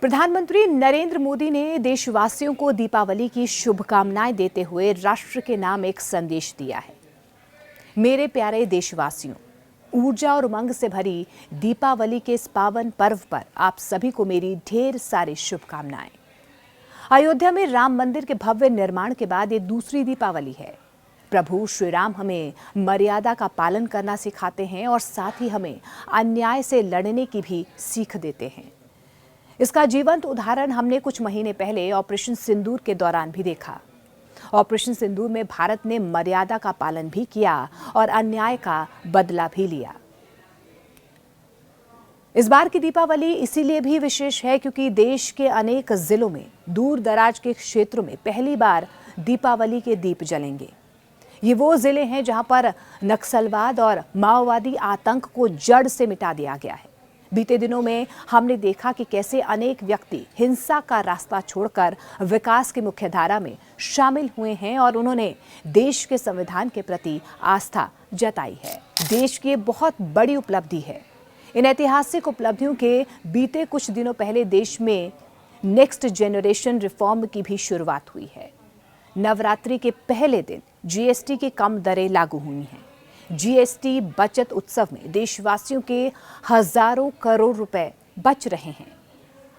प्रधानमंत्री नरेंद्र मोदी ने देशवासियों को दीपावली की शुभकामनाएं देते हुए राष्ट्र के नाम एक संदेश दिया है। मेरे प्यारे देशवासियों, ऊर्जा और उमंग से भरी दीपावली के इस पावन पर्व पर आप सभी को मेरी ढेर सारी शुभकामनाएं। अयोध्या में राम मंदिर के भव्य निर्माण के बाद ये दूसरी दीपावली है। प्रभु श्री राम हमें मर्यादा का पालन करना सिखाते हैं और साथ ही हमें अन्याय से लड़ने की भी सीख देते हैं। इसका जीवंत उदाहरण हमने कुछ महीने पहले ऑपरेशन सिंदूर के दौरान भी देखा। ऑपरेशन सिंदूर में भारत ने मर्यादा का पालन भी किया और अन्याय का बदला भी लिया। इस बार की दीपावली इसीलिए भी विशेष है क्योंकि देश के अनेक जिलों में दूर दराज के क्षेत्रों में पहली बार दीपावली के दीप जलेंगे। ये वो जिले हैं जहां पर नक्सलवाद और माओवादी आतंक को जड़ से मिटा दिया गया है। बीते दिनों में हमने देखा कि कैसे अनेक व्यक्ति हिंसा का रास्ता छोड़कर विकास की मुख्यधारा में शामिल हुए हैं और उन्होंने देश के संविधान के प्रति आस्था जताई है। देश की बहुत बड़ी उपलब्धि है। इन ऐतिहासिक उपलब्धियों के बीते कुछ दिनों पहले देश में नेक्स्ट जनरेशन रिफॉर्म की भी शुरुआत हुई है। नवरात्रि के पहले दिन जीएसटी की कम दरें लागू हुई हैं। जीएसटी बचत उत्सव में देशवासियों के हजारों करोड़ रुपए बच रहे हैं।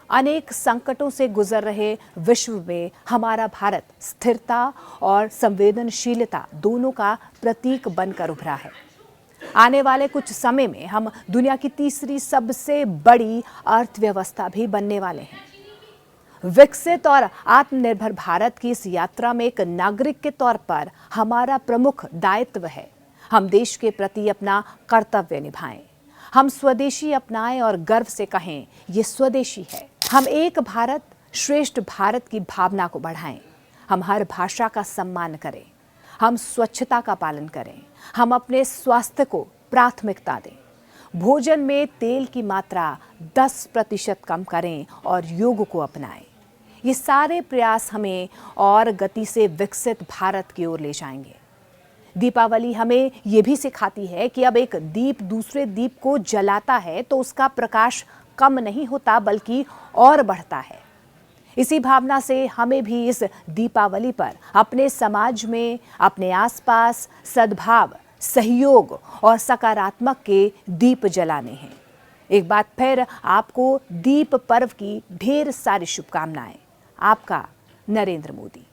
अनेक संकटों से गुजर रहे विश्व में हमारा भारत स्थिरता और संवेदनशीलता दोनों का प्रतीक बनकर उभरा है। आने वाले कुछ समय में हम दुनिया की तीसरी सबसे बड़ी अर्थव्यवस्था भी बनने वाले हैं। विकसित और आत्मनिर्भर भारत की इस यात्रा में एक नागरिक के तौर पर हमारा प्रमुख दायित्व है हम देश के प्रति अपना कर्तव्य निभाएं। हम स्वदेशी अपनाएं और गर्व से कहें ये स्वदेशी है। हम एक भारत श्रेष्ठ भारत की भावना को बढ़ाएं। हम हर भाषा का सम्मान करें। हम स्वच्छता का पालन करें। हम अपने स्वास्थ्य को प्राथमिकता दें। भोजन में तेल की मात्रा 10% कम करें और योग को अपनाएं। ये सारे प्रयास हमें और गति से विकसित भारत की ओर ले जाएंगे। दीपावली हमें ये भी सिखाती है कि अब एक दीप दूसरे दीप को जलाता है तो उसका प्रकाश कम नहीं होता बल्कि और बढ़ता है। इसी भावना से हमें भी इस दीपावली पर अपने समाज में, अपने आसपास सद्भाव, सहयोग और सकारात्मक के दीप जलाने हैं। एक बार फिर आपको दीप पर्व की ढेर सारी शुभकामनाएं। आपका नरेंद्र मोदी।